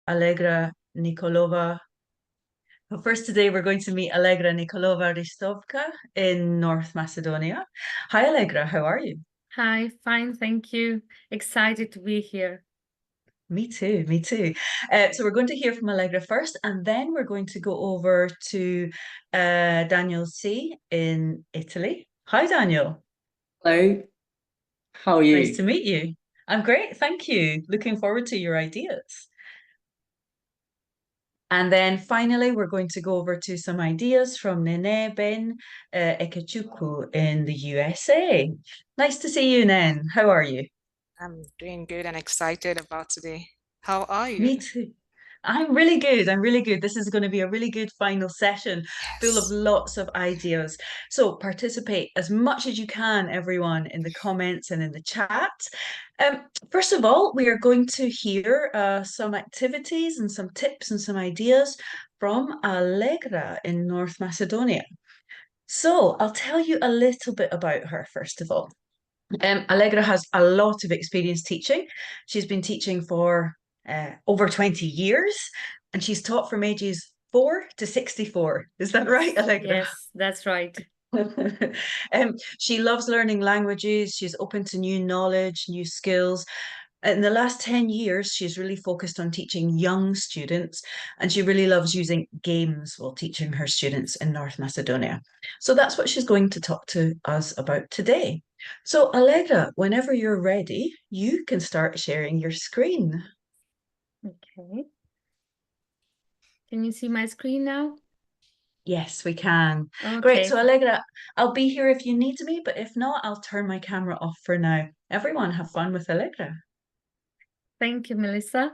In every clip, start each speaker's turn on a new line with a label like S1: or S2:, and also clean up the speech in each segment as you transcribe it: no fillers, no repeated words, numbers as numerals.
S1: Alegra Nikolova. But first today we're going to meet Alegra Nikolova Ristovka in North Macedonia. Hi Alegra, how are you?
S2: Hi, fine, thank you. Excited to be here.
S1: Me too, me too. So we're going to hear from Allegra first, and then we're going to go over to Daniel C. in Italy. Hi, Daniel.
S3: Hello, how are
S1: Nice to
S3: you?
S1: meet you. I'm great, thank you. Looking forward to your ideas. And then finally, we're going to go over to some ideas from Nnenne Ben-Ekechukwu in the USA. Nice to see you, Nen. How are you?
S4: I'm doing good and excited about today. How are you?
S1: Me too. I'm really good. I'm really good. This is going to be a really good final session full of
S4: Yes.
S1: lots of ideas. So participate as much as you can, everyone, in the comments and in the chat. First of all, we are going to hear some activities and some tips and some ideas from Allegra in North Macedonia. So I'll tell you a little bit about her, first of all. Allegra has a lot of experience teaching. She's been teaching for over 20 years, and she's taught from ages 4 to 64. Is that right, Allegra?
S2: Yes, that's right.
S1: She loves learning languages. She's open to new knowledge, new skills. In the last 10 years, she's really focused on teaching young students, and she really loves using games while teaching her students in North Macedonia. So that's what she's going to talk to us about today. So, Allegra, whenever you're ready, you can start sharing your screen.
S2: Okay. Can you see my screen now?
S1: Yes, we can.
S2: Okay.
S1: Great. So, Allegra, I'll be here if you need me, but if not, I'll turn my camera off for now. Everyone, have fun with Allegra.
S2: Thank you, Melissa.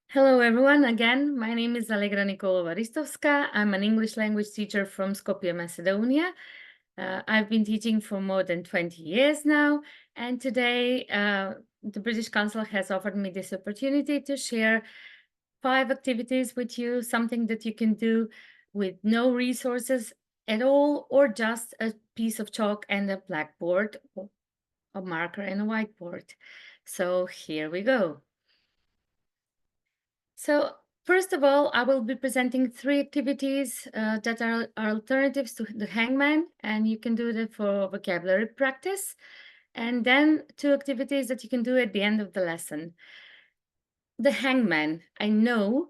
S2: Hello, everyone. Again, my name is Alegra Nikolova Ristovska. I'm an English language teacher from Skopje, Macedonia. I've been teaching for more than 20 years now, and today the British Council has offered me this opportunity to share 5 activities with you, something that you can do with no resources at all, or just a piece of chalk and a blackboard, or a marker and a whiteboard. So here we go. So first of all, I will be presenting 3 activities that are alternatives to the hangman, and you can do that for vocabulary practice. And then 2 activities that you can do at the end of the lesson. The hangman, I know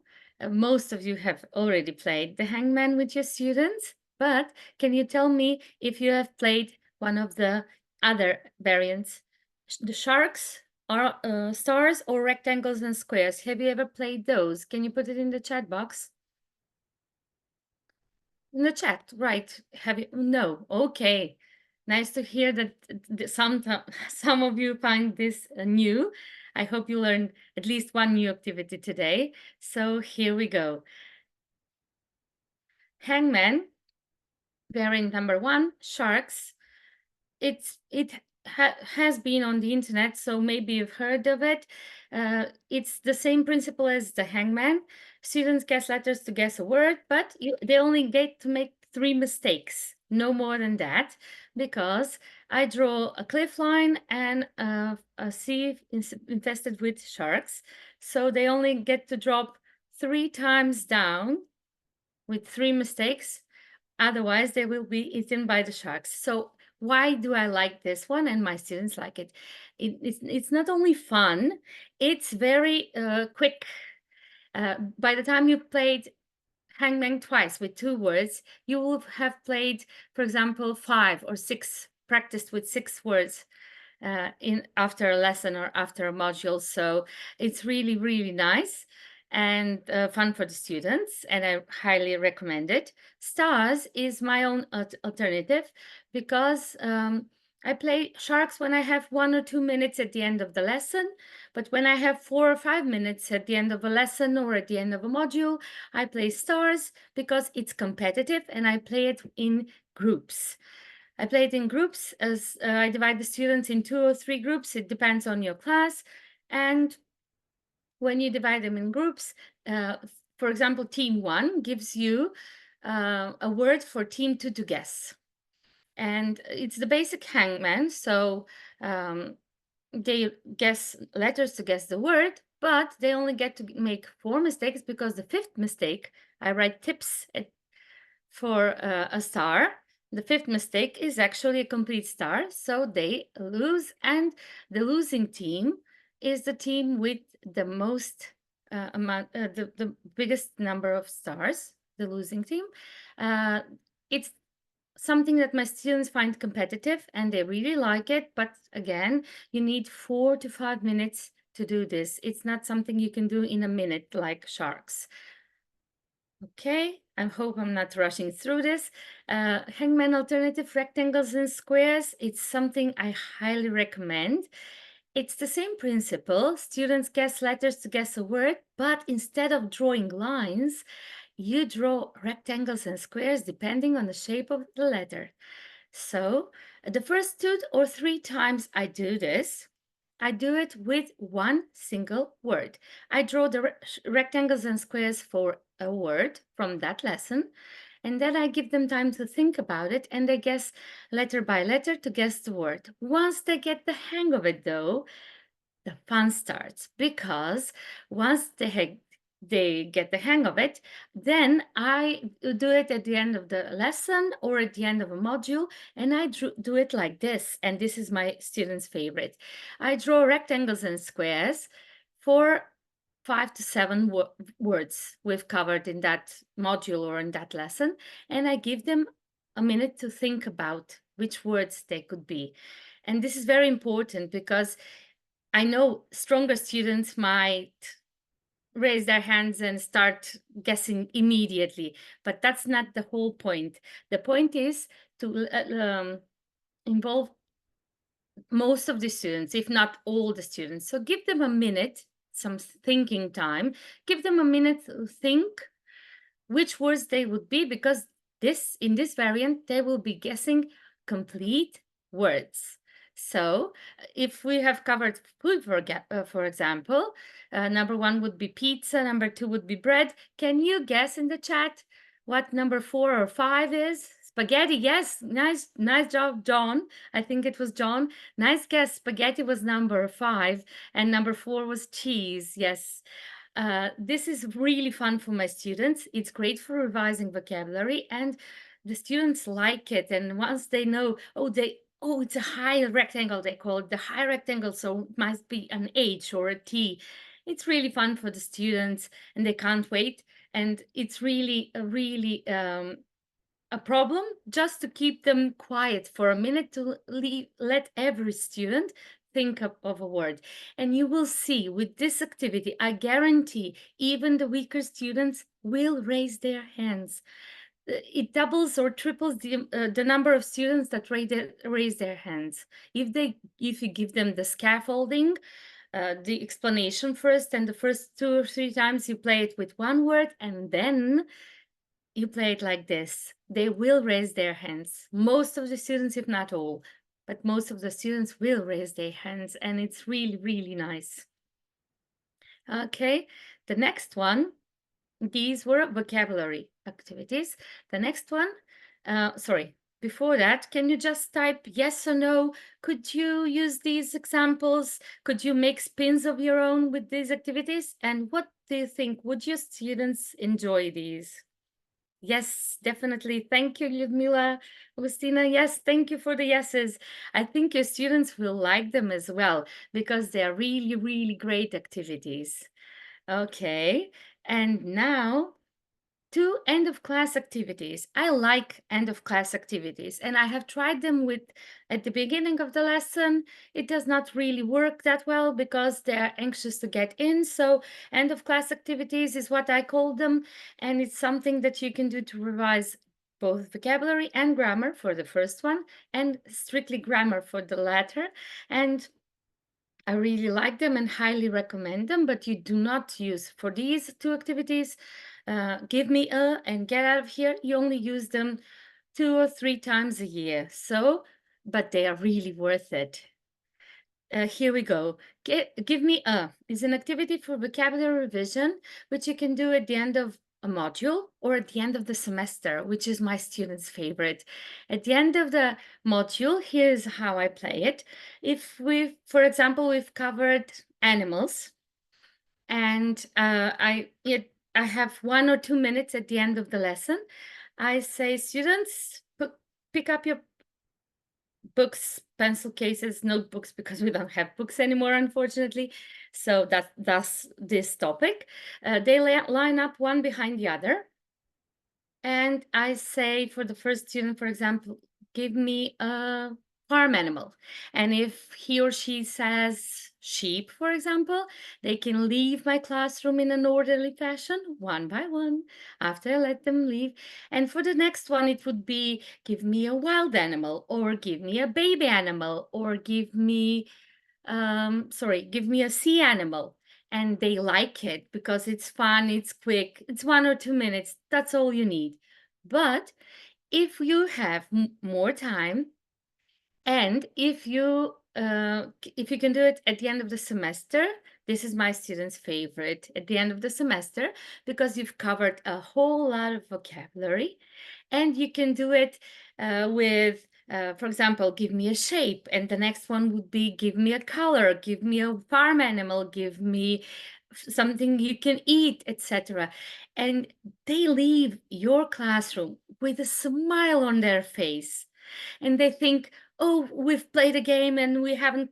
S2: most of you have already played the hangman with your students, but can you tell me if you have played one of the other variants, the sharks, or stars, or rectangles and squares? Have you ever played those? Can you put it in the chat box? In the chat, right? Have you? No. Okay. Nice to hear that some of you find this new. I hope you learned at least one new activity today. So here we go. Hangman, variant number 1, sharks. It has been on the internet, so maybe you've heard of it. It's the same principle as the hangman. Students guess letters to guess a word, but they only get to make 3 mistakes, no more than that, because I draw a cliff line and a sea infested with sharks. So they only get to drop 3 times down with 3 mistakes. Otherwise, they will be eaten by the sharks. So why do I like this one and my students like it? It's not only fun, it's very quick. By the time you played hangman twice with 2 words, you will have played, for example, 5 or 6, practiced with 6 words in after a lesson or after a module. So it's really, really nice and fun for the students, and I highly recommend it. Stars is my own alternative because I play sharks when I have 1 or 2 minutes at the end of the lesson, but when I have 4 or 5 minutes at the end of a lesson or at the end of a module, I play stars because it's competitive and I play it in groups. I play it in groups as I divide the students in 2 or 3 groups. It depends on your class. And when you divide them in groups, for example, team 1 gives you a word for team 2 to guess. And it's the basic hangman. So they guess letters to guess the word, but they only get to make 4 mistakes because the 5th mistake, I write tips for a star. The 5th mistake is actually a complete star, so they lose, and the losing team is the team with the most the biggest number of stars, the losing team. It's something that my students find competitive and they really like it, but again, you need 4 to 5 minutes to do this. It's not something you can do in a minute like sharks. Okay, I hope I'm not rushing through this. Hangman alternative, rectangles and squares. It's something I highly recommend. It's the same principle. Students guess letters to guess a word, but instead of drawing lines, you draw rectangles and squares depending on the shape of the letter. So the first 2 or 3 times I do this, I do it with one single word. I draw the rectangles and squares for a word from that lesson, and then I give them time to think about it, and they guess letter by letter to guess the word. Once they get the hang of it, though, the fun starts, because once they get the hang of it, then I do it at the end of the lesson or at the end of a module, and I do it like this, and this is my students' favorite. I draw rectangles and squares for 5 to 7 words we've covered in that module or in that lesson, and I give them a minute to think about which words they could be. And this is very important because I know stronger students might raise their hands and start guessing immediately, but that's not the whole point. The point is to involve most of the students, if not all the students. So give them a minute, some thinking time, give them a minute to think which words they would be, because in this variant, they will be guessing complete words. So if we have covered food, for example, number 1 would be pizza, number 2 would be bread. Can you guess in the chat what number 4 or 5 is? Spaghetti, yes, nice job, John. I think it was John. Nice guess. Spaghetti was number 5, and number 4 was cheese. Yes. This is really fun for my students. It's great for revising vocabulary, and the students like it. And once they know, oh, it's a high rectangle, they call it the high rectangle, so it must be an H or a T. It's really fun for the students, and they can't wait. And it's really a problem just to keep them quiet for a minute, to let every student think of a word. And you will see with this activity, I guarantee even the weaker students will raise their hands. It doubles or triples the number of students that raise their hands. If you give them the scaffolding, the explanation first, and the first 2 or 3 times you play it with one word, and then you play it like this, they will raise their hands. Most of the students, if not all, but most of the students will raise their hands, and it's really nice. Okay, the next one, these were vocabulary activities. The next one, sorry, before that, can you just type yes or no? Could you use these examples? Could you make spins of your own with these activities? And what do you think? Would your students enjoy these? Yes, definitely. Thank you, Lyudmila, Agustina. Yes, thank you for the yeses. I think your students will like them as well, because they are really great activities. Okay, and now 2 end-of-class activities. I like end-of-class activities, and I have tried them at the beginning of the lesson. It does not really work that well because they're anxious to get in. So end-of-class activities is what I call them, and it's something that you can do to revise both vocabulary and grammar for the first one, and strictly grammar for the latter. And I really like them and highly recommend them, but you do not use, for these 2 activities, give me a and get out of here. You only use them 2 or 3 times a year. So, but they are really worth it. Here we go. Give me a is an activity for vocabulary revision, which you can do at the end of a module or at the end of the semester, which is my students' favorite. At the end of the module, here's how I play it. If for example, we've covered animals, And I have 1 or 2 minutes at the end of the lesson. I say, students, pick up your books, pencil cases, notebooks, because we don't have books anymore, unfortunately. So that's this topic. They line up one behind the other. And I say for the first student, for example, give me a farm animal. And if he or she says sheep, for example, they can leave my classroom in an orderly fashion, one by one, after I let them leave. And for the next one, it would be give me a wild animal, or give me a baby animal, or give me a sea animal. And they like it because it's fun, it's quick, it's 1 or 2 minutes, that's all you need. But if you have more time, and if you can do it at the end of the semester, this is my students' favorite, at the end of the semester, because you've covered a whole lot of vocabulary, and you can do it with, for example, give me a shape, and the next one would be give me a color, give me a farm animal, give me something you can eat, etc. And they leave your classroom with a smile on their face, and they think, oh, we've played a game and we haven't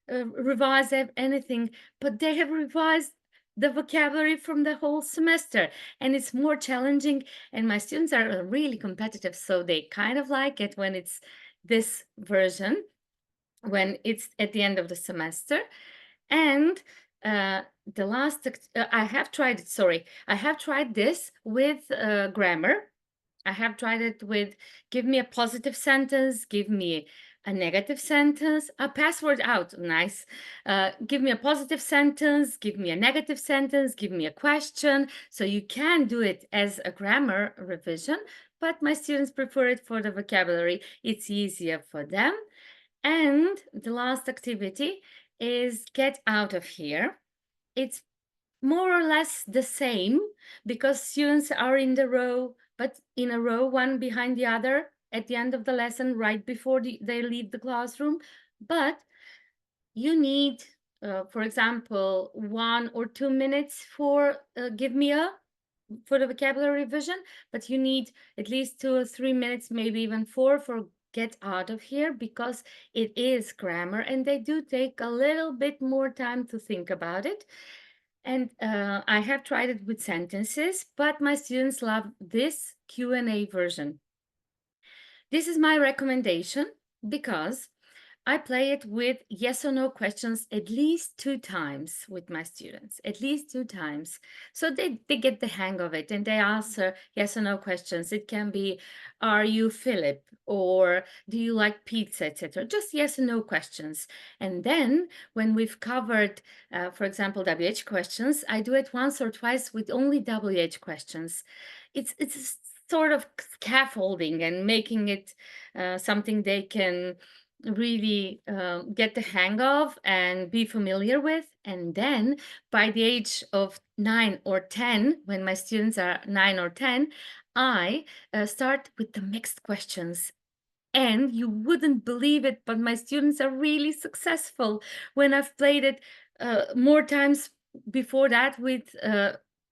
S2: revised anything, but they have revised the vocabulary from the whole semester, and it's more challenging. And my students are really competitive, so they kind of like it when it's this version, when it's at the end of the semester. And the last, I have tried this with grammar. I have tried it with give me a positive sentence, give me a negative sentence, a password out, nice. Give me a positive sentence, give me a negative sentence, give me a question. So you can do it as a grammar revision, but my students prefer it for the vocabulary. It's easier for them. And the last activity is get out of here. It's more or less the same because students are in the row, but in a row, one behind the other at the end of the lesson, right before they leave the classroom. But you need, for example, 1 or 2 minutes for for the vocabulary revision, but you need at least 2 or 3 minutes, maybe even 4 for get out of here, because it is grammar and they do take a little bit more time to think about it. And I have tried it with sentences, but my students love this Q&A version. This is my recommendation because I play it with yes or no questions at least 2 times with my students, at least 2 times. So they get the hang of it and they answer yes or no questions. It can be, are you Philip? Or do you like pizza, etc. Just yes or no questions. And then when we've covered, for example, WH questions, I do it once or twice with only WH questions. It's sort of scaffolding and making it something they can really get the hang of and be familiar with. And then by the age of 9 or 10, when my students are 9 or 10, I start with the mixed questions. And you wouldn't believe it, but my students are really successful when I've played it more times before that with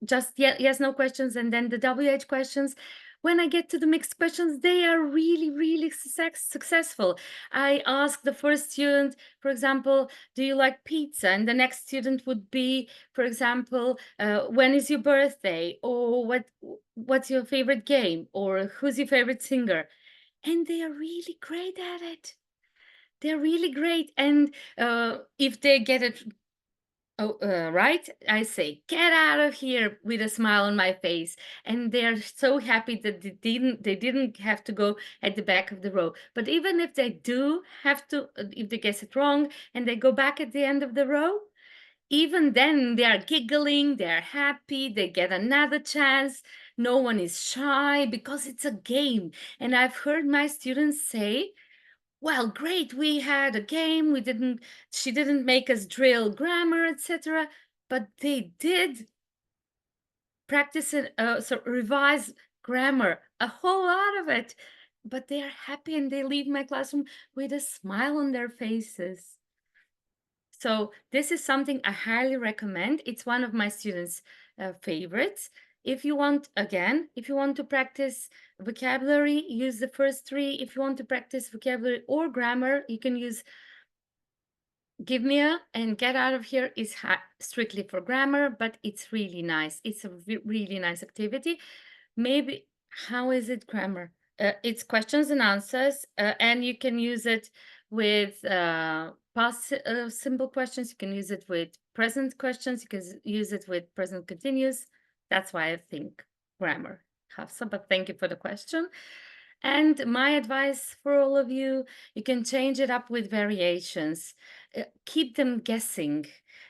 S2: just yes, no questions, and then the WH questions. When I get to the mixed questions, they are really, really successful. I ask the first student, for example, do you like pizza? And the next student would be, for example, when is your birthday? Or what's your favorite game? Or who's your favorite singer? And they are really great at it. They're really great. And if they get it right, I say, get out of here with a smile on my face. And they're so happy that they didn't have to go at the back of the row. But even if they do have to, if they guess it wrong and they go back at the end of the row, even then they are giggling, they're happy, they get another chance. No one is shy because it's a game. And I've heard my students say, well, great, we had a game, she didn't make us drill grammar, etc. But they did practice it, so revise grammar, a whole lot of it. But they are happy and they leave my classroom with a smile on their faces. So this is something I highly recommend. It's one of my students' favorites. If you want, again, if you want to practice vocabulary, use the first three. If you want to practice vocabulary or grammar, you can use Give Me a and Get Out of Here is strictly for grammar, but it's really nice. It's a really nice activity. Maybe, how is it grammar? It's questions and answers, and you can use it with past simple questions. You can use it with present questions. You can use it with present continuous. That's why I think grammar, Hafsa, but thank you for the question. And my advice for all of you, you can change it up with variations. Keep them guessing.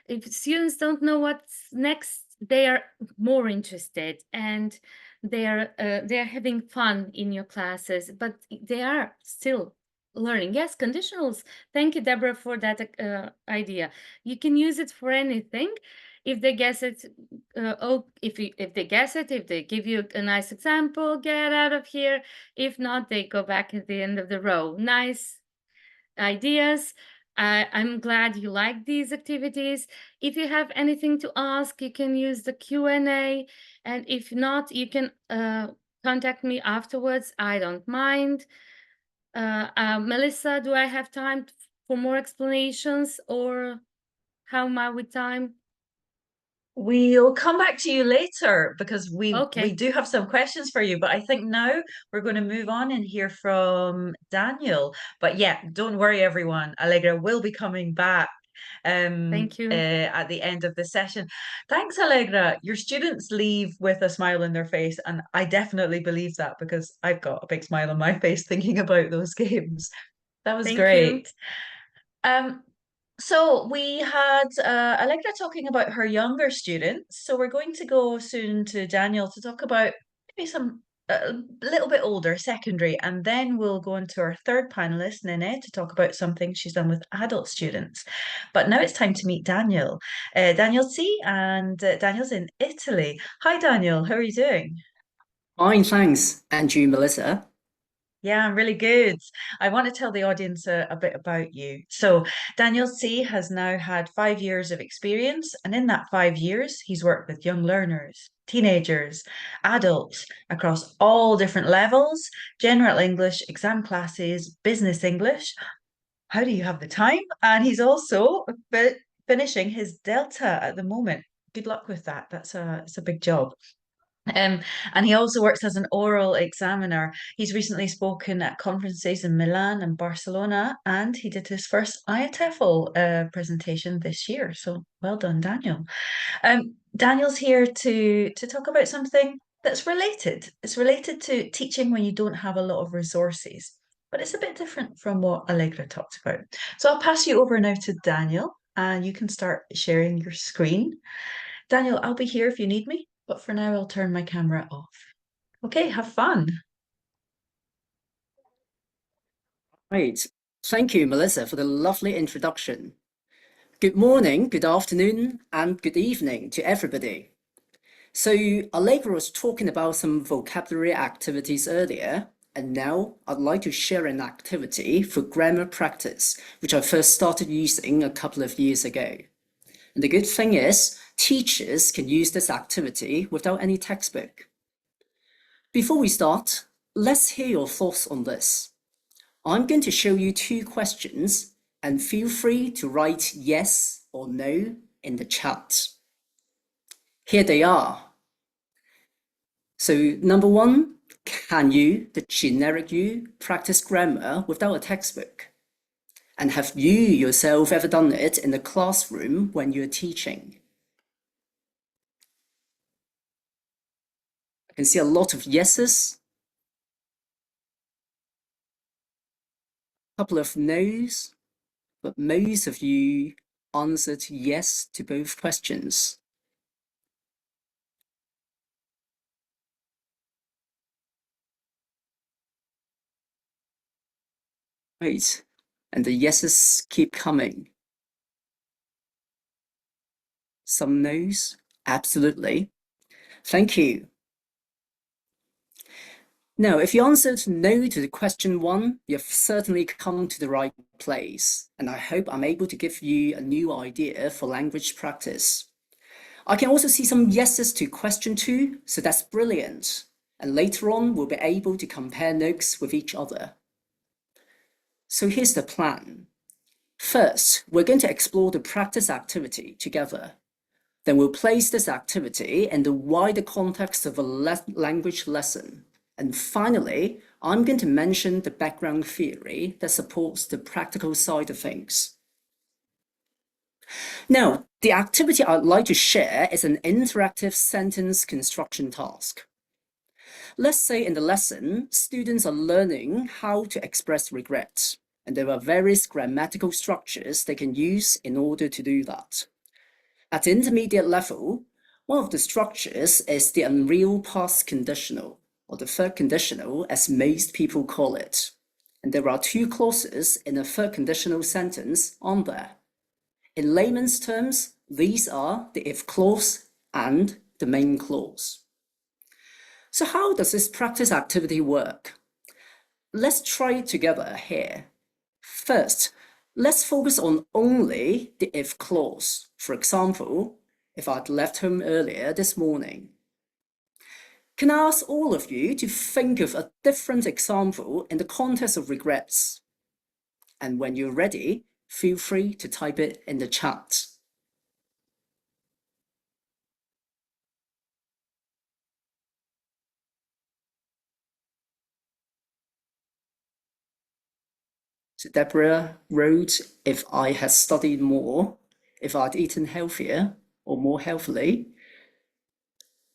S2: If students don't know what's next, they are more interested and they're having fun in your classes, but they are still learning. Yes, conditionals. Thank you, Deborah, for that idea. You can use it for anything. If they guess it, if they guess it, if they give you a nice example, get out of here. If not, they go back at the end of the row. Nice ideas. I'm glad you like these activities. If you have anything to ask, you can use the Q&A. And if not, you can contact me afterwards. I don't mind. Melissa, do I have time for more explanations, or how am I with time?
S1: We'll come back to you later because we
S2: Okay.
S1: do have some questions for you, but I think now we're going to move on and hear from Daniel. But yeah, don't worry, everyone. Allegra will be coming back
S2: Thank you.
S1: at the end of the session. Thanks, Allegra. Your students leave with a smile on their face, and I definitely believe that because I've got a big smile on my face thinking about those games. That was
S2: Thank
S1: great.
S2: you.
S1: So we had Allegra talking about her younger students. So we're going to go soon to Daniel to talk about maybe some a little bit older, secondary, and then we'll go into our third panelist, Nnenne, to talk about something she's done with adult students. But now it's time to meet Daniel. Daniel C, and Daniel's in Italy. Hi, Daniel. How are you doing?
S3: Fine, thanks. And you, Melissa?
S1: Yeah, I'm really good. I want to tell the audience a bit about you. So, Daniel C has now had 5 years of experience, and in that 5 years, he's worked with young learners, teenagers, adults across all different levels, general English, exam classes, business English. How do you have the time? And he's also finishing his Delta at the moment. Good luck with that. It's a big job. Um, and he also works as an oral examiner. He's recently spoken at conferences in Milan and Barcelona, and he did his first IATEFL presentation this year. So well done, Daniel. Daniel's here to talk about something that's related. It's related to teaching when you don't have a lot of resources, but it's a bit different from what Allegra talked about. So I'll pass you over now to Daniel, and you can start sharing your screen. Daniel, I'll be here if you need me, but for now I'll turn my camera off. Okay, have fun.
S3: Right. Thank you, Melissa, for the lovely introduction. Good morning, good afternoon, and good evening to everybody. So, Allegra was talking about some vocabulary activities earlier, and now I'd like to share an activity for grammar practice, which I first started using a couple of years ago. And the good thing is, teachers can use this activity without any textbook. Before we start, let's hear your thoughts on this. I'm going to show you two questions, and feel free to write yes or no in the chat. Here they are. So number one, can you, the generic you, practice grammar without a textbook? And have you yourself ever done it in the classroom when you're teaching? I can see a lot of yeses, a couple of no's, but most of you answered yes to both questions. Right, and the yeses keep coming. Some no's, absolutely. Thank you. Now, if you answered no to the question 1, you've certainly come to the right place, and I hope I'm able to give you a new idea for language practice. I can also see some yeses to question 2, so that's brilliant. And later on, we'll be able to compare notes with each other. So here's the plan. First, we're going to explore the practice activity together. Then we'll place this activity in the wider context of a language lesson. And finally, I'm going to mention the background theory that supports the practical side of things. Now, the activity I'd like to share is an interactive sentence construction task. Let's say in the lesson, students are learning how to express regrets, and there are various grammatical structures they can use in order to do that. At the intermediate level, one of the structures is the unreal past conditional, or the third conditional as most people call it. And there are 2 clauses in a third conditional sentence on there. In layman's terms, these are the if clause and the main clause. So how does this practice activity work? Let's try it together here. First, let's focus on only the if clause. For example, if I'd left home earlier this morning. Can I ask all of you to think of a different example in the context of regrets? And when you're ready, feel free to type it in the chat. So Deborah wrote, if I had studied more, if I'd eaten healthier or more healthily.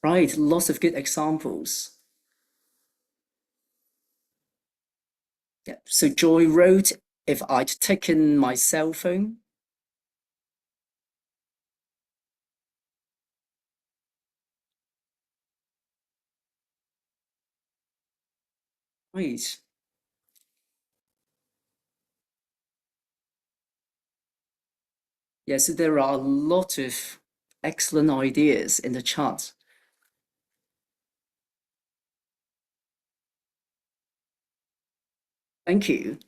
S3: Right, lots of good examples. Yeah. So Joy wrote, if I'd taken my cell phone. Right. Yeah, so there are a lot of excellent ideas in the chat. Thank you.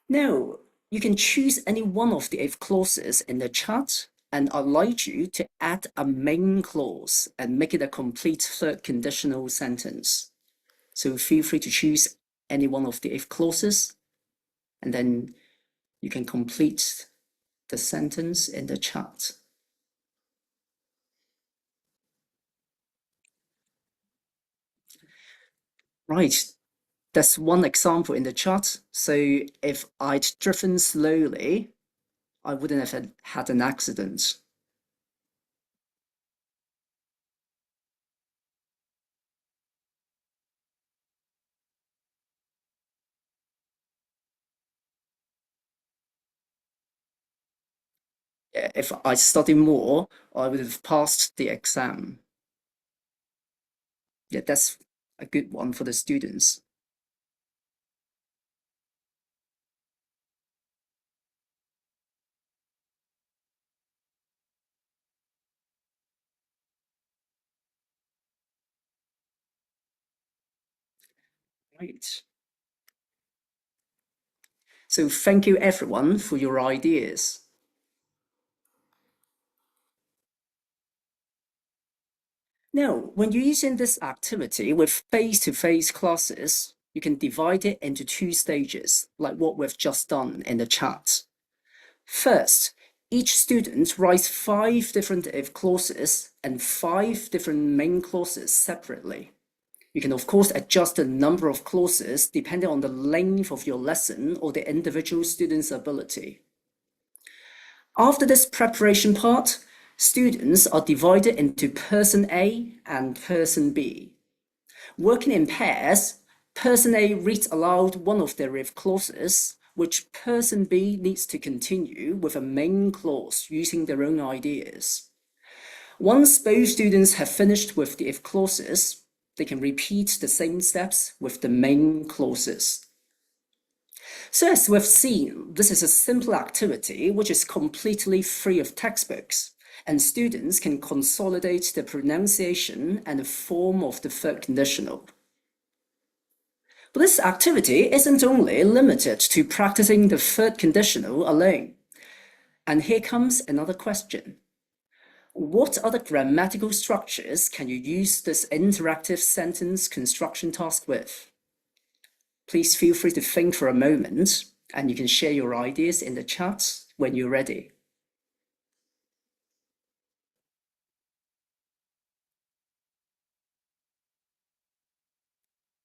S3: Now, you can choose any one of the if clauses in the chat, and I'd like you to add a main clause and make it a complete third conditional sentence. So feel free to choose any one of the if clauses, and then you can complete the sentence in the chat. Right, that's one example in the chat. So if I'd driven slowly, I wouldn't have had an accident. Yeah, if I studied more, I would have passed the exam. Yeah, that's a good one for the students. Right. So thank you everyone for your ideas. Now, when you're using this activity with face-to-face classes, you can divide it into 2 stages, like what we've just done in the chat. First, each student writes 5 different if clauses and 5 different main clauses separately. You can of course adjust the number of clauses depending on the length of your lesson or the individual student's ability. After this preparation part, students are divided into person A and person B. Working in pairs, person A reads aloud one of their if clauses, which person B needs to continue with a main clause using their own ideas. Once both students have finished with the if clauses, they can repeat the same steps with the main clauses. So as we've seen, this is a simple activity which is completely free of textbooks, and students can consolidate the pronunciation and the form of the third conditional. But this activity isn't only limited to practicing the third conditional alone. And here comes another question. What other grammatical structures can you use this interactive sentence construction task with? Please feel free to think for a moment, and you can share your ideas in the chat when you're ready.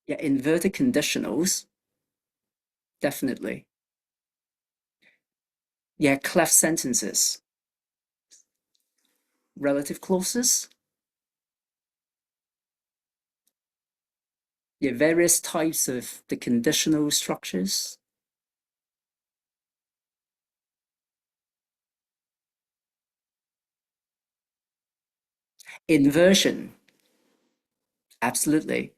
S3: Yeah, inverted conditionals, definitely. Yeah, cleft sentences. Relative clauses. Yeah, various types of the conditional structures. Inversion. Absolutely.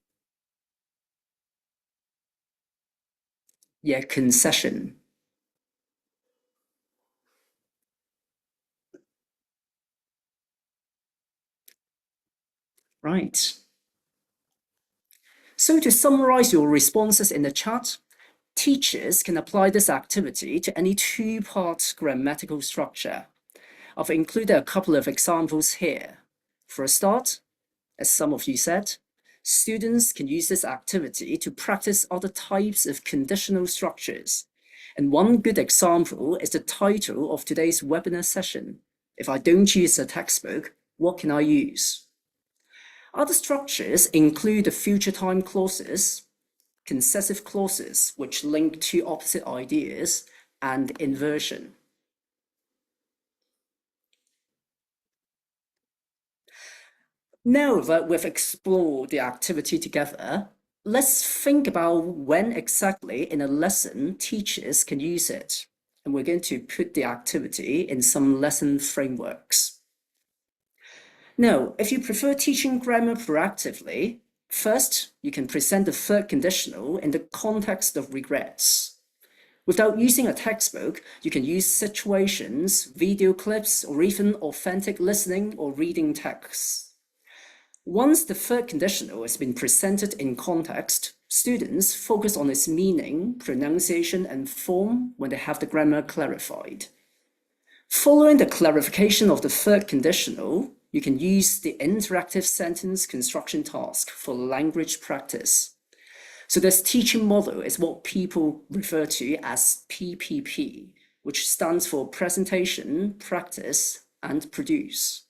S3: Yeah, concession. Right. So to summarize your responses in the chat, teachers can apply this activity to any two-part grammatical structure. I've included a couple of examples here. For a start, as some of you said, students can use this activity to practice other types of conditional structures. And one good example is the title of today's webinar session. If I don't use a textbook, what can I use? Other structures include the future time clauses, concessive clauses, which link two opposite ideas, and inversion. Now that we've explored the activity together, let's think about when exactly in a lesson teachers can use it. And we're going to put the activity in some lesson frameworks. Now, if you prefer teaching grammar proactively, first, you can present the third conditional in the context of regrets. Without using a textbook, you can use situations, video clips, or even authentic listening or reading texts. Once the third conditional has been presented in context, students focus on its meaning, pronunciation, and form when they have the grammar clarified. Following the clarification of the third conditional, you can use the interactive sentence construction task for language practice. So this teaching model is what people refer to as PPP, which stands for presentation, practice, and produce.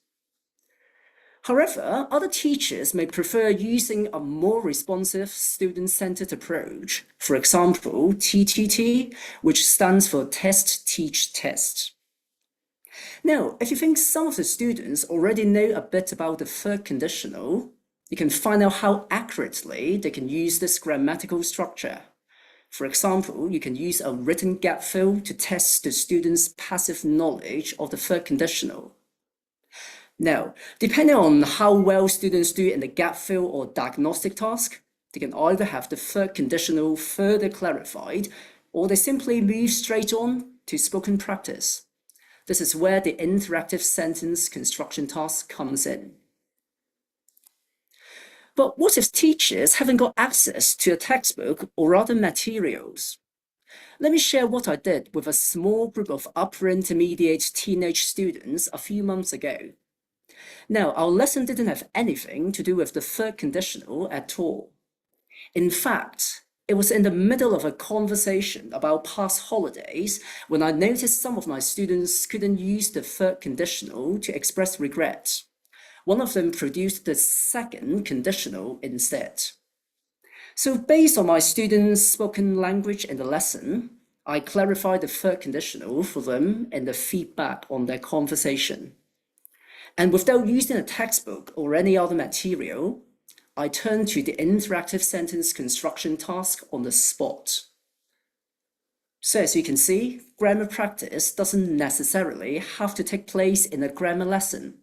S3: However, other teachers may prefer using a more responsive, student-centered approach. For example, TTT, which stands for test, teach, test. Now, if you think some of the students already know a bit about the third conditional, you can find out how accurately they can use this grammatical structure. For example, you can use a written gap fill to test the students' passive knowledge of the third conditional. Now, depending on how well students do in the gap fill or diagnostic task, they can either have the third conditional further clarified, or they simply move straight on to spoken practice. This is where the interactive sentence construction task comes in. But what if teachers haven't got access to a textbook or other materials? Let me share what I did with a small group of upper intermediate teenage students a few months ago. Now, our lesson didn't have anything to do with the third conditional at all. In fact, it was in the middle of a conversation about past holidays when I noticed some of my students couldn't use the third conditional to express regret. One of them produced the second conditional instead. So based on my students' spoken language in the lesson, I clarified the third conditional for them in the feedback on their conversation. And without using a textbook or any other material, I turned to the interactive sentence construction task on the spot. So as you can see, grammar practice doesn't necessarily have to take place in a grammar lesson.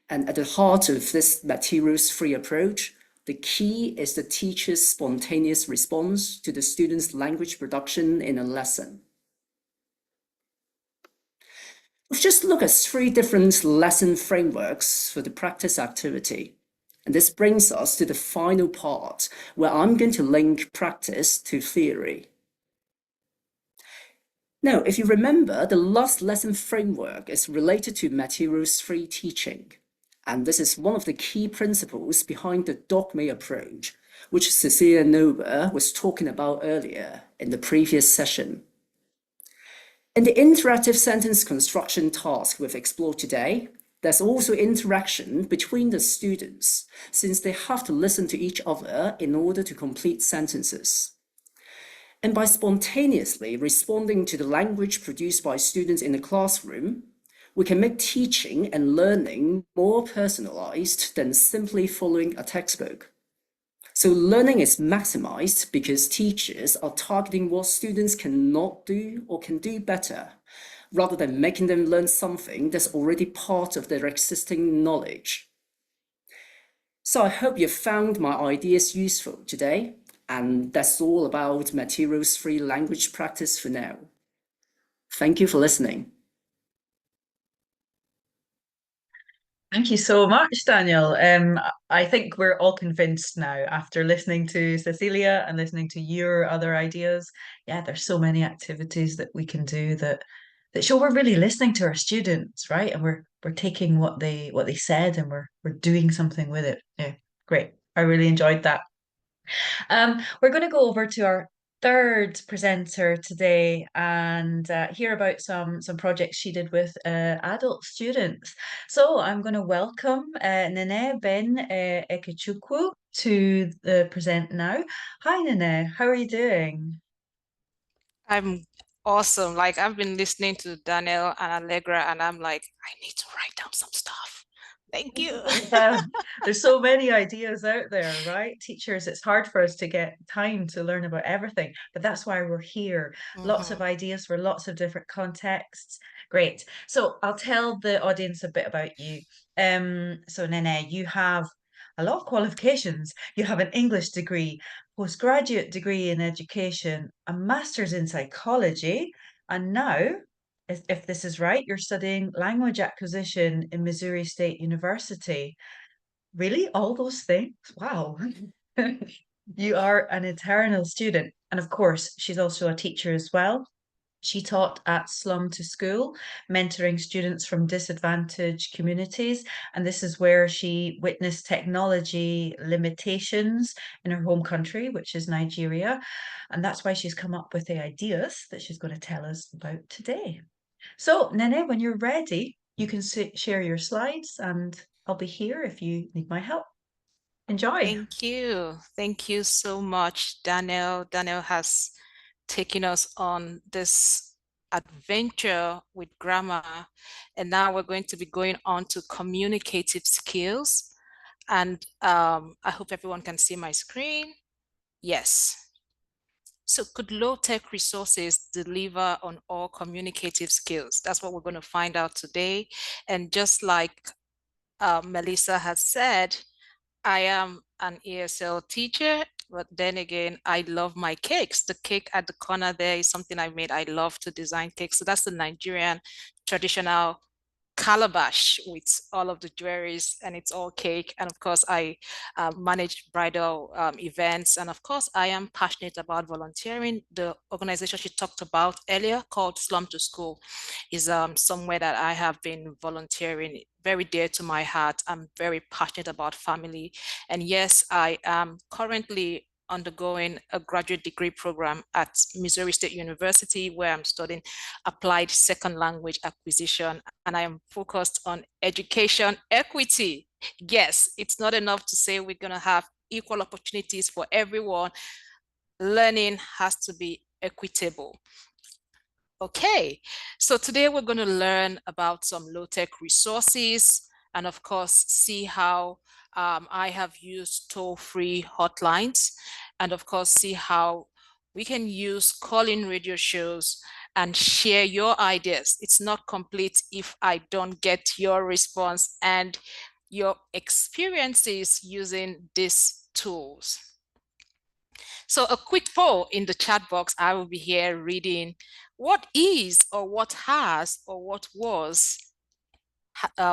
S3: And at the heart of this materials-free approach, the key is the teacher's spontaneous response to the student's language production in a lesson. We've just looked at 3 different lesson frameworks for the practice activity. And this brings us to the final part, where I'm going to link practice to theory. Now, if you remember, the last lesson framework is related to materials-free teaching. And this is one of the key principles behind the dogma approach, which Cecilia Noba was talking about earlier in the previous session. In the interactive sentence construction task we've explored today, there's also interaction between the students, since they have to listen to each other in order to complete sentences. And by spontaneously responding to the language produced by students in the classroom, we can make teaching and learning more personalized than simply following a textbook. So learning is maximized because teachers are targeting what students cannot do or can do better, rather than making them learn something that's already part of their existing knowledge. So I hope you found my ideas useful today, and that's all about materials-free language practice for now. Thank you for listening.
S1: Thank you so much, Daniel. I think we're all convinced now after listening to Cecilia and listening to your other ideas. Yeah, there's so many activities that we can do that show we're really listening to our students, right? And we're taking what they said and we're doing something with it. Yeah, great. I really enjoyed that. We're going to go over to our third presenter today and hear about some projects she did with adult students. So I'm going to welcome Nnenne Ben-Ekechukwu to present now. Hi, Nnenne. How are you doing?
S4: I'm awesome. Like I've been listening to Daniel and Allegra, and I'm like, I need to write down some stuff. Thank you.
S1: Yeah, there's so many ideas out there, right? Teachers, it's hard for us to get time to learn about everything, but that's why we're here. Lots of ideas for lots of different contexts. Great. So I'll tell the audience a bit about you. So Nnenne, you have a lot of qualifications. You have an English degree, postgraduate degree in education, a master's in psychology, and now if this is right, you're studying language acquisition in Missouri State University. Really? All those things? Wow. You are an eternal student. And of course, she's also a teacher as well. She taught at Slum to School, mentoring students from disadvantaged communities. And this is where she witnessed technology limitations in her home country, which is Nigeria. And that's why she's come up with the ideas that she's going to tell us about today. So, Nnenne, when you're ready, you can share your slides and I'll be here if you need my help. Enjoy.
S4: Thank you. Thank you so much, Daniel. Daniel has taken us on this adventure with grammar, and now we're going to be going on to communicative skills. And I hope everyone can see my screen. Yes. So could low-tech resources deliver on all communicative skills? That's what we're going to find out today. And just like Melissa has said, I am an ESL teacher, but then again, I love my cakes. The cake at the corner there is something I made. I love to design cakes. So that's the Nigerian traditional calabash with all of the jewelries, and it's all cake. And of course, I manage bridal events. And of course, I am passionate about volunteering. The organization she talked about earlier called Slum to School is somewhere that I have been volunteering, very dear to my heart. I'm very passionate about family. And yes, I am currently undergoing a graduate degree program at Missouri State University, where I'm studying applied second language acquisition, and I am focused on education equity. Yes, it's not enough to say we're going to have equal opportunities for everyone. Learning has to be equitable. Okay, so today we're going to learn about some low-tech resources and of course see how I have used toll-free hotlines, and of course see how we can use call-in radio shows and share your ideas. It's not complete if I don't get your response and your experiences using these tools. So a quick poll in the chat box. I will be here reading what is or what has or what was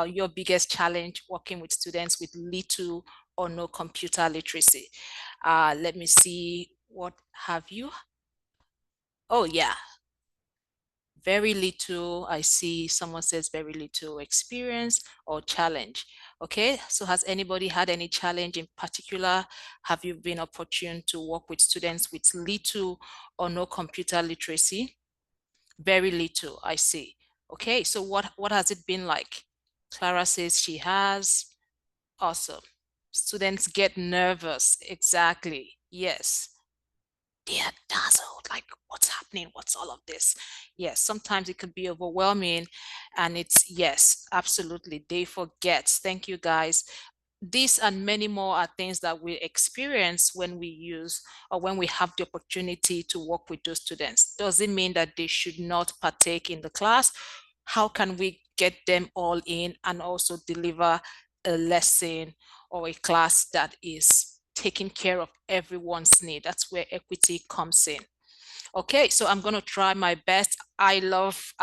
S4: your biggest challenge working with students with little or no computer literacy. Let me see, what have you? Oh yeah, very little. I see someone says very little experience or challenge. Okay, so has anybody had any challenge in particular? Have you been opportune to work with students with little or no computer literacy? Very little, I see. Okay, so what has it been like? Clara says she has. Awesome. Students get nervous. Exactly. Yes. They're dazzled, like, what's happening? What's all of this? Yes, sometimes it could be overwhelming, and it's, yes, absolutely, they forget. Thank you, guys. These and many more are things that we experience when we use or when we have the opportunity to work with those students. Does it mean that they should not partake in the class? How can we get them all in and also deliver a lesson or a class that is taking care of everyone's need? That's where equity comes in. Okay, so I'm going to try my best. I love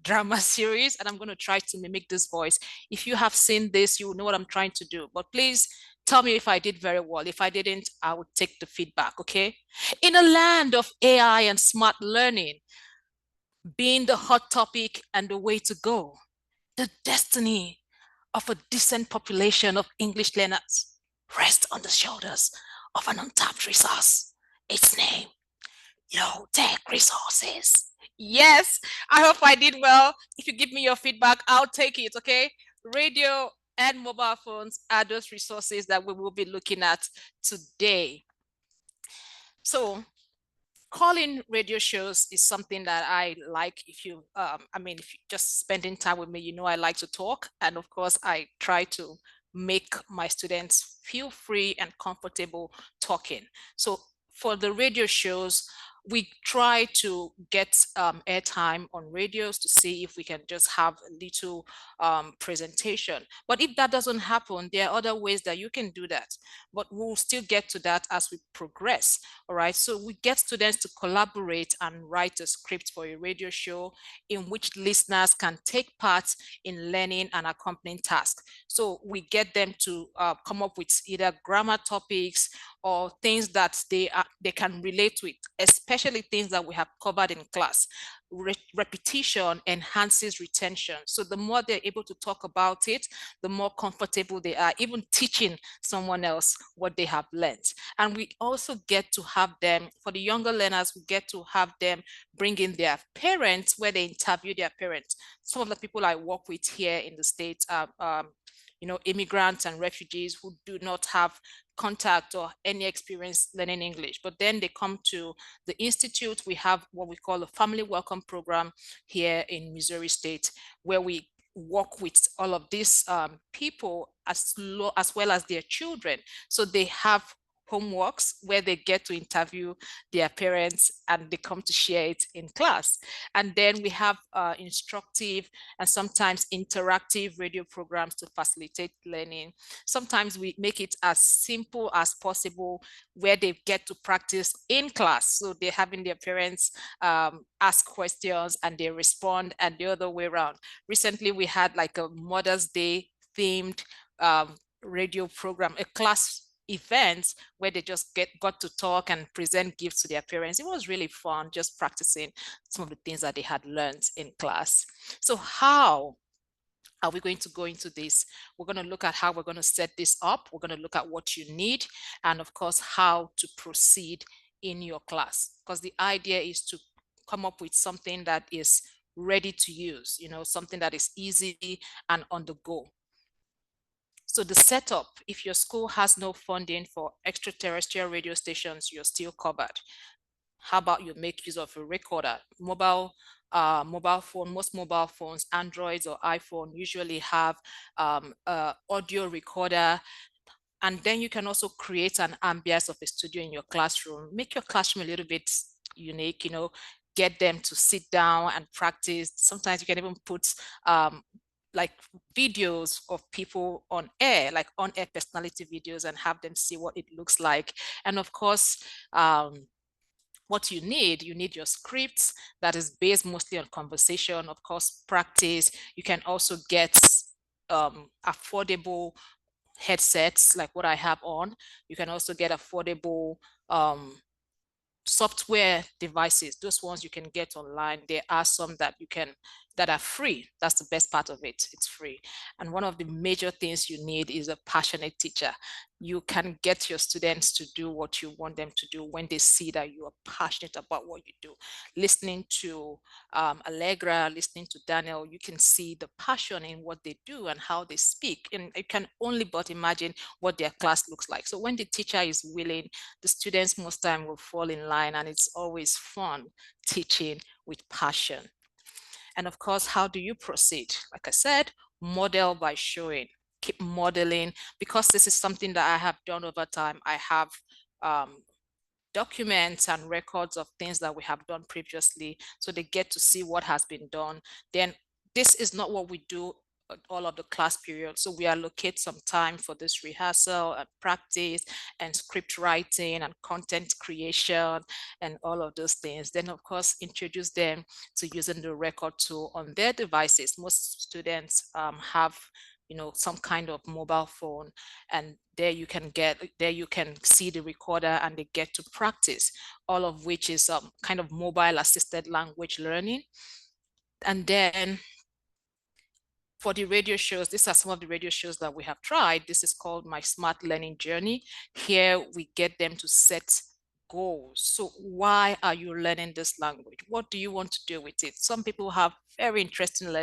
S4: drama series, and I'm going to try to mimic this voice. If you have seen this, you will know what I'm trying to do. But please tell me if I did very well. If I didn't, I would take the feedback, okay? In a land of AI and smart learning being the hot topic and the way to go, the destiny of a decent population of English learners rests on the shoulders of an untapped resource. Its name, low-tech resources. Yes, I hope I did well. If you give me your feedback, I'll take it, okay? Radio and mobile phones are those resources that we will be looking at today. So calling radio shows is something that I like. If you, if you're just spending time with me, you know I like to talk. And of course, I try to make my students feel free and comfortable talking. So for the radio shows, we try to get airtime on radios to see if we can just have a little presentation. But if that doesn't happen, there are other ways that you can do that. But we'll still get to that as we progress. All right, so we get students to collaborate and write a script for a radio show in which listeners can take part in learning and accompanying tasks. So we get them to come up with either grammar topics or things that they can relate with, especially things that we have covered in class. Repetition enhances retention. So the more they're able to talk about it, the more comfortable they are, even teaching someone else what they have learned. And we also get to have them, for the younger learners, we get to have them bring in their parents, where they interview their parents. Some of the people I work with here in the States are immigrants and refugees who do not have contact or any experience learning English, but then they come to the Institute. We have what we call a family welcome program here in Missouri State, where we work with all of these people as well as their children. So they have homeworks where they get to interview their parents and they come to share it in class. And then we have instructive and sometimes interactive radio programs to facilitate learning. Sometimes we make it as simple as possible where they get to practice in class. So they're having their parents ask questions and they respond, and the other way around. Recently, we had like a Mother's Day themed radio program, a class events where they just got to talk and present gifts to their parents. It was really fun, just practicing some of the things that they had learned in class. So how are we going to go into this? We're going to look at how we're going to set this up. We're going to look at what you need, and of course, how to proceed in your class, because the idea is to come up with something that is ready to use, something that is easy and on the go. So the setup, if your school has no funding for extraterrestrial radio stations, you're still covered. How about you make use of a recorder? Mobile phone, most mobile phones, Androids or iPhone, usually have audio recorder. And then you can also create an ambience of a studio in your classroom. Make your classroom a little bit unique, get them to sit down and practice. Sometimes you can even put like videos of people on air, like on-air personality videos, and have them see what it looks like. And of course, what you need your scripts that is based mostly on conversation, of course, practice. You can also get affordable headsets like what I have on. You can also get affordable software devices. Those ones you can get online. There are some that you can that are free. That's the best part of it. It's free. And one of the major things you need is a passionate teacher. You can get your students to do what you want them to do when they see that you are passionate about what you do. Listening to Alegra, listening to Daniel, you can see the passion in what they do and how they speak. And you can only but imagine what their class looks like. So when the teacher is willing, the students most time will fall in line, and it's always fun teaching with passion. And of course, how do you proceed? Like I said, model by showing. Keep modeling, because this is something that I have done over time. I have documents and records of things that we have done previously, so they get to see what has been done. Then this is not what we do all of the class period, so we allocate some time for this rehearsal and practice and script writing and content creation and all of those things. Then of course introduce them to using the record tool on their devices. Most students have some kind of mobile phone, and there you can see the recorder and they get to practice, all of which is kind of mobile assisted language learning. And then for the radio shows, these are some of the radio shows that we have tried. This is called My Smart Learning Journey. Here we get them to set goals. So why are you learning this language? What do you want to do with it? Some people have very interesting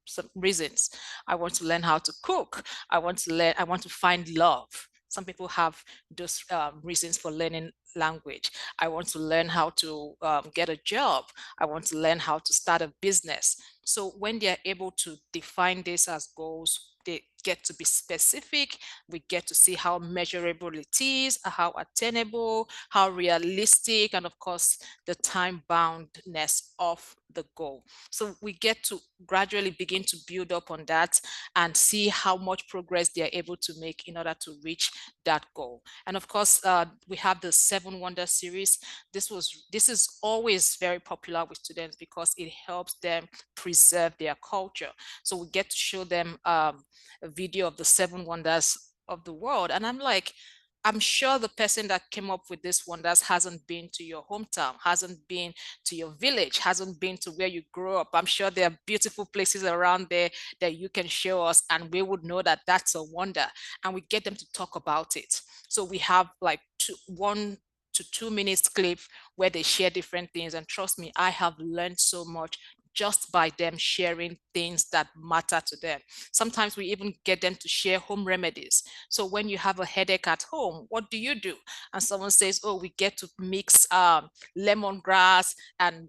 S4: some reasons. I want to learn how to cook. I want to find love. Some people have those reasons for learning language. I want to learn how to get a job. I want to learn how to start a business. So when they are able to define this as goals, they get to be specific. We get to see how measurable it is, how attainable, how realistic, and of course, the time boundness of the goal. So we get to gradually begin to build up on that and see how much progress they are able to make in order to reach that goal. And of course, we have the 7 Wonder series. This is always very popular with students because it helps them preserve their culture. So we get to show them a video of the 7 wonders of the world. And I'm like, I'm sure the person that came up with these wonders hasn't been to your hometown, hasn't been to your village, hasn't been to where you grew up. I'm sure there are beautiful places around there that you can show us, and we would know that that's a wonder. And we get them to talk about it. So we have like 1 to 2 minutes clip where they share different things. And trust me, I have learned so much just by them sharing things that matter to them. Sometimes we even get them to share home remedies. So when you have a headache at home, what do? And someone says, oh, we get to mix lemongrass and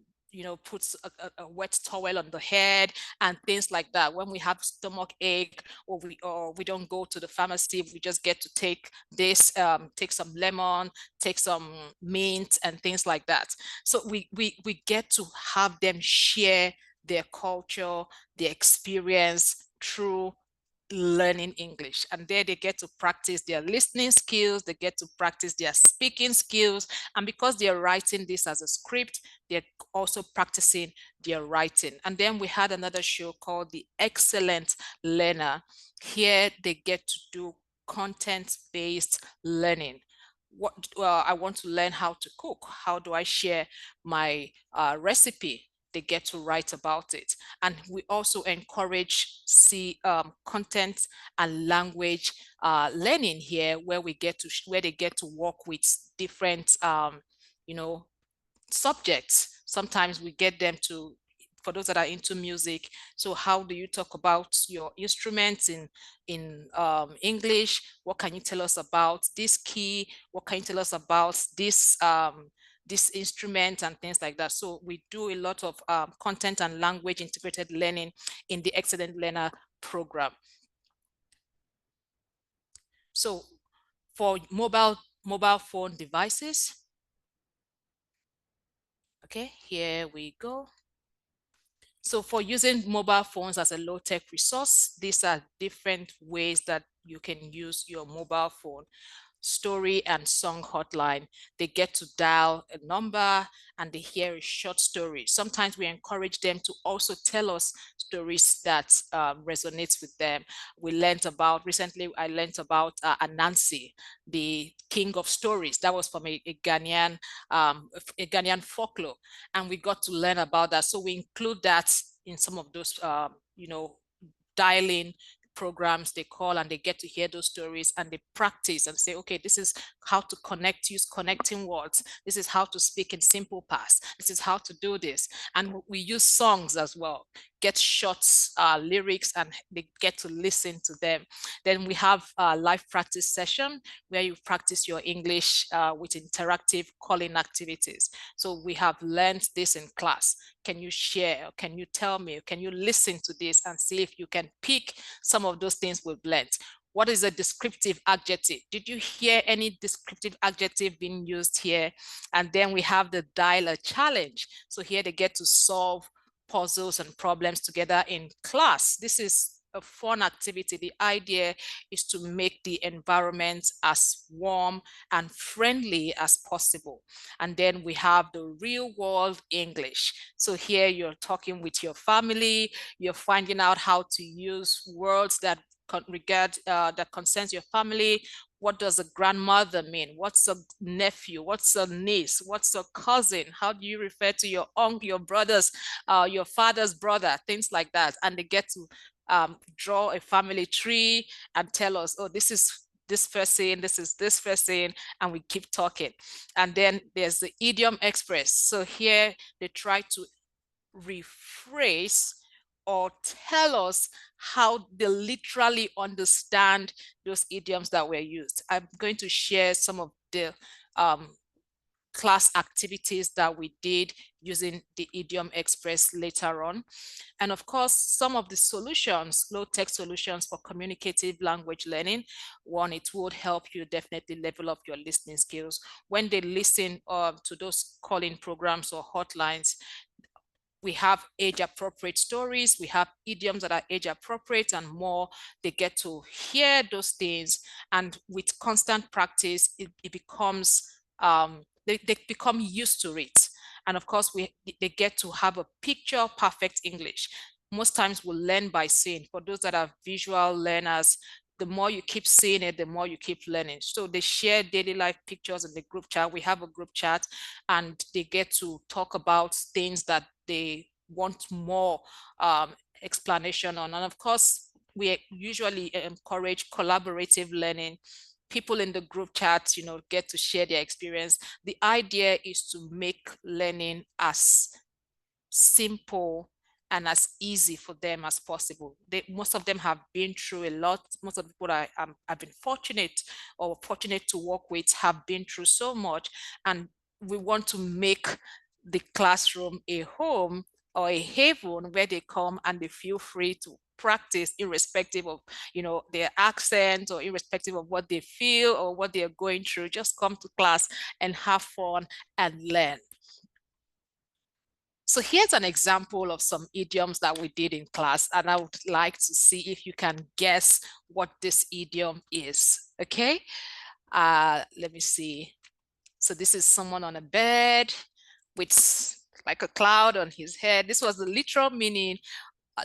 S4: puts a wet towel on the head and things like that. When we have stomach ache, or we don't go to the pharmacy, we just get to take this, take some lemon, take some mint and things like that. So we get to have them share their culture, their experience through learning English. And there they get to practice their listening skills, they get to practice their speaking skills, and because they're writing this as a script, they're also practicing their writing. And then we had another show called The Excellent Learner. Here they get to do content-based learning. I want to learn how to cook. How do I share my recipe? They get to write about it. And we also encourage content and language learning here, where they get to work with different subjects. Sometimes we get them to, for those that are into music, so how do you talk about your instruments in English? What can you tell us about this key? What can you tell us about this instrument and things like that? So we do a lot of content and language integrated learning in the Excellent Learner program. So for mobile phone devices, okay, here we go. So for using mobile phones as a low-tech resource, these are different ways that you can use your mobile phone. story and song hotline. They get to dial a number and they hear a short story. Sometimes we encourage them to also tell us stories that resonates with them. Recently I learned about Anansi, the king of stories. That was from a Ghanaian folklore. And we got to learn about that. So we include that in some of those, dialing programs they call, and they get to hear those stories and they practice and say, okay, this is how to use connecting words. This is how to speak in simple past. This is how to do this. And we use songs as well, get short lyrics, and they get to listen to them. Then we have a live practice session where you practice your English with interactive calling activities. So we have learned this in class. Can you share? Can you tell me? Can you listen to this and see if you can pick some of those things we've learned? What is a descriptive adjective? Did you hear any descriptive adjective being used here? And then we have the dialer challenge. So here they get to solve puzzles and problems together in class. This is a fun activity. The idea is to make the environment as warm and friendly as possible. And then we have the real world English. So here you're talking with your family, you're finding out how to use words that that concerns your family. What does a grandmother mean? What's a nephew? What's a niece? What's a cousin? How do you refer to your uncle, your brothers, your father's brother, things like that? And they get to draw a family tree and tell us, oh, this is this person, this is this person, and we keep talking. And then there's the idiom express. So here they try to rephrase or tell us how they literally understand those idioms that were used. I'm going to share some of the class activities that we did using the Idiom Express later on. And of course, some of the solutions, low-tech solutions for communicative language learning. One, it would help you definitely level up your listening skills. When they listen to those calling programs or hotlines, we have age-appropriate stories, we have idioms that are age-appropriate and more. They get to hear those things, and with constant practice, it becomes, they become used to it. And of course, they get to have a picture perfect English. Most times we'll learn by seeing. For those that are visual learners, the more you keep seeing it, the more you keep learning. So they share daily life pictures in the group chat. We have a group chat, and they get to talk about things that they want more explanation on. And of course, we usually encourage collaborative learning. People in the group chat, get to share their experience. The idea is to make learning as simple and as easy for them as possible. Most of them have been through a lot. Most of the people I've been fortunate to work with have been through so much. And we want to make the classroom a home or a haven where they come and they feel free to practice, irrespective of their accent, or irrespective of what they feel or what they're going through. Just come to class and have fun and learn. So here's an example of some idioms that we did in class, and I would like to see if you can guess what this idiom is. Okay, let me see. So this is someone on a bed with like a cloud on his head. This was the literal meaning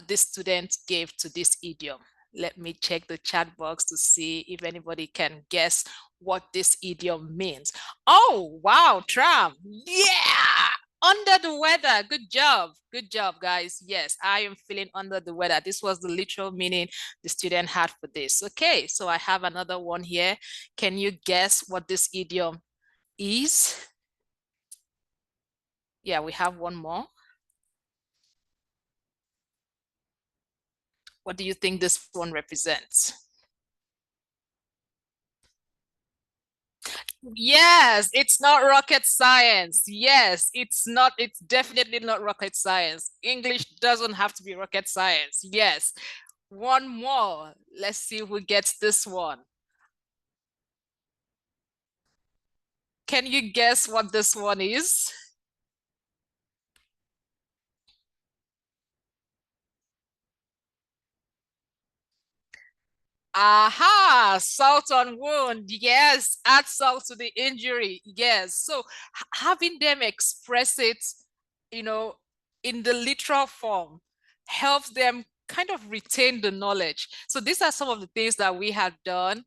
S4: this student gave to this idiom. Let me check the chat box to see if anybody can guess what this idiom means. Oh, wow, Tram. Yeah, under the weather. Good job. Good job, guys. Yes, I am feeling under the weather. This was the literal meaning the student had for this. Okay, so I have another one here. Can you guess what this idiom is? Yeah, we have one more. What do you think this one represents? Yes, it's not rocket science. Yes, it's not. It's definitely not rocket science. English doesn't have to be rocket science. Yes. One more. Let's see who gets this one. Can you guess what this one is? Aha, salt on wound. Yes, add salt to the injury. Yes. So having them express it, in the literal form helps them kind of retain the knowledge. So these are some of the things that we had done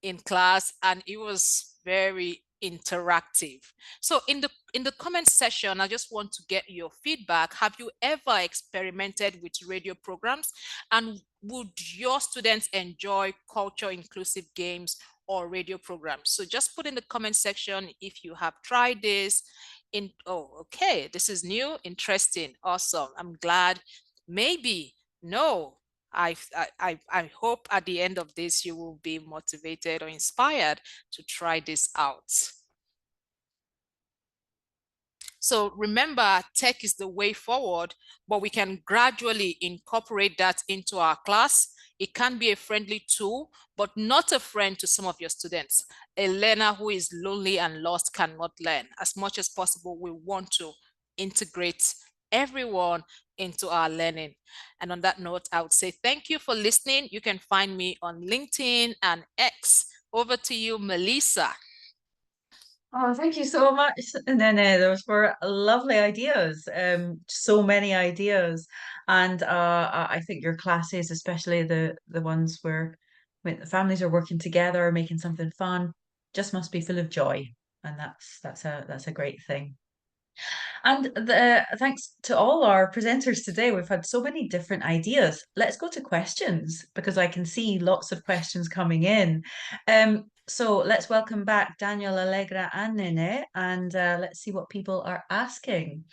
S4: in class, and it was very interactive. So in the comment section, I just want to get your feedback. Have you ever experimented with radio programs, and would your students enjoy culture inclusive games or radio programs? So just put in the comment section if you have tried this. Oh, okay, this is new, interesting, awesome. I'm glad. Maybe no. I hope at the end of this you will be motivated or inspired to try this out. So remember, tech is the way forward, but we can gradually incorporate that into our class. It can be a friendly tool, but not a friend to some of your students. A learner who is lonely and lost cannot learn. As much as possible, we want to integrate everyone into our learning. And on that note, I would say thank you for listening. You can find me on LinkedIn and X. Over to you, Melissa.
S1: Oh, thank you so much, Nnenne. Those were lovely ideas. So many ideas, and I think your classes, especially the ones where when the families are working together, making something fun, just must be full of joy, and that's a great thing. And thanks to all our presenters today, we've had so many different ideas. Let's go to questions because I can see lots of questions coming in. So let's welcome back Daniel, Alegra, and Nnenne, and let's see what people are asking.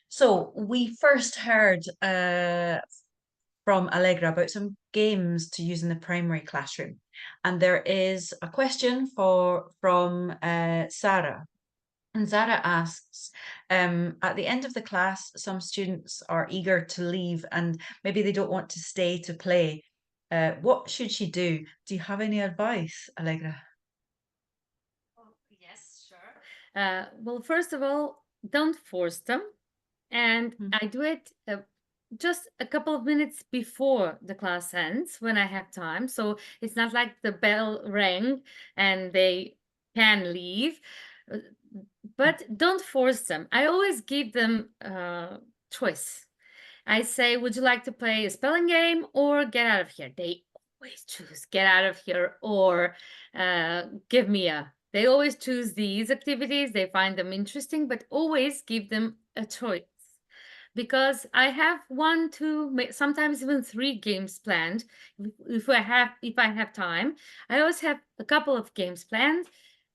S1: So we first heard from Alegra about some games to use in the primary classroom, and there is a question from Sarah. And Zara asks, at the end of the class, some students are eager to leave and maybe they don't want to stay to play. What should she do? Do you have any advice, Allegra?
S2: Oh, yes, sure. Well, first of all, don't force them. And I do it just a couple of minutes before the class ends when I have time. So it's not like the bell rang and they can leave. But don't force them. I always give them choice. I say, would you like to play a spelling game or get out of here? They always choose get out of here or give me a. They always choose these activities. They find them interesting, but always give them a choice. Because I have 1, 2, sometimes even 3 games planned. If I have time, I always have a couple of games planned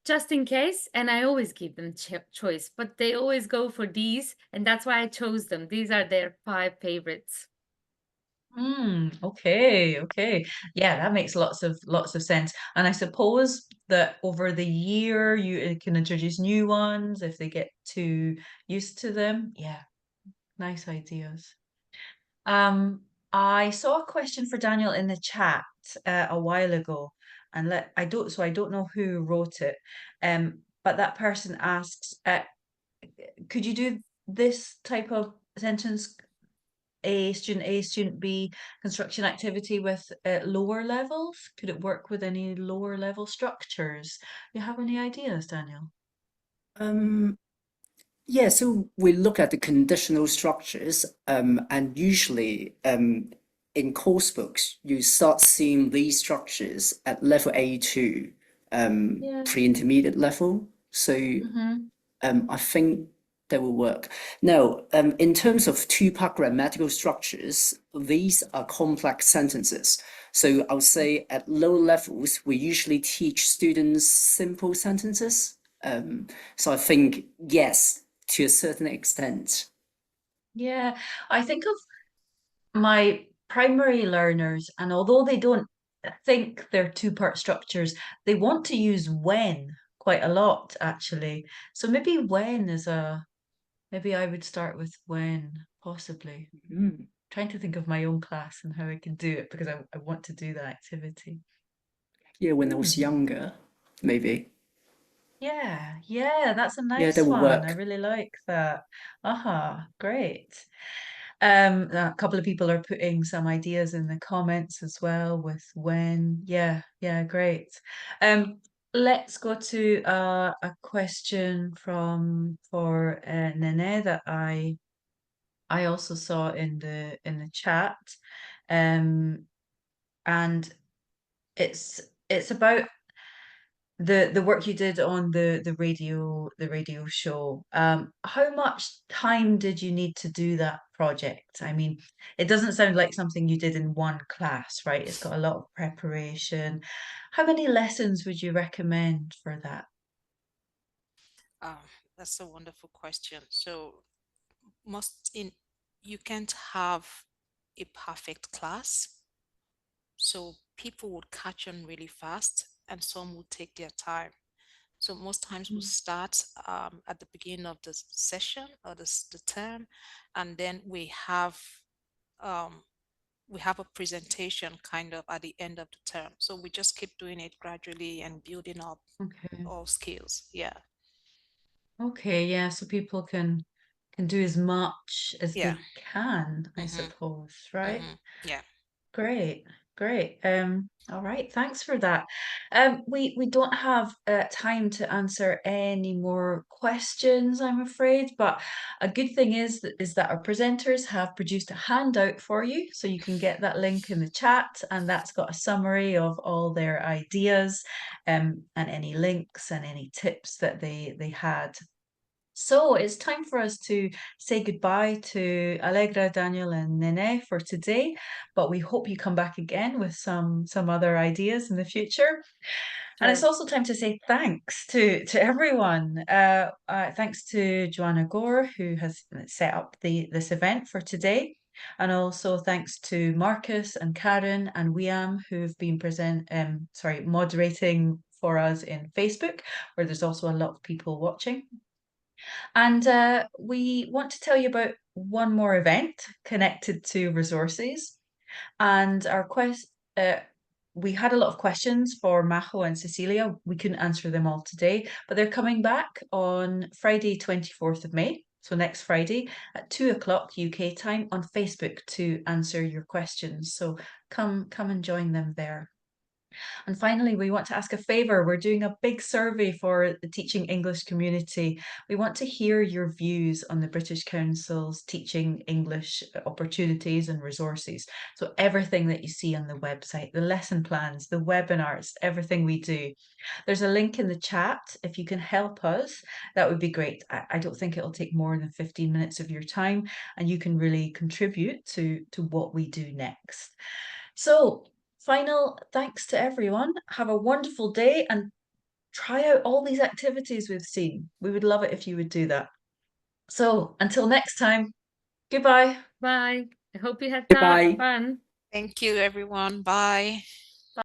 S2: just in case, and I always give them choice, but they always go for these, and that's why I chose them. These are their 5 favorites.
S1: Okay. Yeah, that makes lots of sense. And I suppose that over the year you can introduce new ones if they get too used to them. Yeah, nice ideas. I saw a question for Daniel in the chat a while ago, and I don't know who wrote it. But that person asks, could you do this type of sentence? A, student B, construction activity with lower levels? Could it work with any lower level structures? You have any ideas, Daniel?
S3: Yeah, so we look at the conditional structures, and usually in course books, you start seeing these structures at level A2,
S1: Yeah.
S3: pre-intermediate level. So I think that will work. Now, in terms of two-part grammatical structures, these are complex sentences. So I'll say at low levels, we usually teach students simple sentences. So I think, yes, to a certain extent.
S1: Yeah, I think of my primary learners, and although they don't think they're two-part structures, they want to use when quite a lot, actually. So maybe maybe I would start with when, possibly. Trying to think of my own class and how I can do it because I want to do that activity.
S3: Yeah, when I was younger, maybe.
S1: Yeah, that's a
S3: Yeah, that
S1: nice
S3: will
S1: one. I
S3: work.
S1: really like that. Great. A couple of people are putting some ideas in the comments as well with when. Yeah, great. Let's go to a question for Nnenne that I also saw in the chat. And it's about the work you did on the radio show. How much time did you need to do that project? I mean, it doesn't sound like something you did in one class, right? It's got a lot of preparation. How many lessons would you recommend for that?
S4: Um, that's a wonderful question. So you can't have a perfect class. So people would catch on really fast and some would take their time. So most times we'll start at the beginning of the session or the term, and then um, we have a presentation kind of at the end of the term. So we just keep doing it gradually and building up
S1: Okay.
S4: all skills. Yeah.
S1: Okay, yeah, so people can do as much as
S4: Yeah.
S1: they can, I
S4: Mm-hmm.
S1: suppose, right?
S4: Mm-hmm. Yeah.
S1: Great, great. All right, thanks for that. We don't have time to answer any more questions, I'm afraid, but a good thing is that our presenters have produced a handout for you, so you can get that link in the chat, and that's got a summary of all their ideas, and any links and any tips that they had. So it's time for us to say goodbye to Alegra, Daniel, and Nnenne for today. But we hope you come back again with some other ideas in the future. And it's
S2: Sure.
S1: also time to say thanks to everyone. Thanks to Joanna Gore, who has set up this event for today. And also thanks to Marcus and Karen and Wiam, who've been moderating for us in Facebook, where there's also a lot of people watching. And we want to tell you about one more event connected to resources. And we had a lot of questions for Majo and Cecilia. We couldn't answer them all today, but they're coming back on Friday, 24th of May. So next Friday at 2 o'clock UK time on Facebook to answer your questions. So come and join them there. And finally, we want to ask a favor. We're doing a big survey for the Teaching English community. We want to hear your views on the British Council's Teaching English opportunities and resources. So everything that you see on the website, the lesson plans, the webinars, everything we do. There's a link in the chat. If you can help us, that would be great. I don't think it'll take more than 15 minutes of your time, and you can really contribute to what we do next. So final thanks to everyone. Have a wonderful day and try out all these activities we've seen. We would love it if you would do that. So until next time, goodbye.
S2: Bye. I hope you had
S3: Goodbye.
S2: fun.
S4: Thank you, everyone. Bye.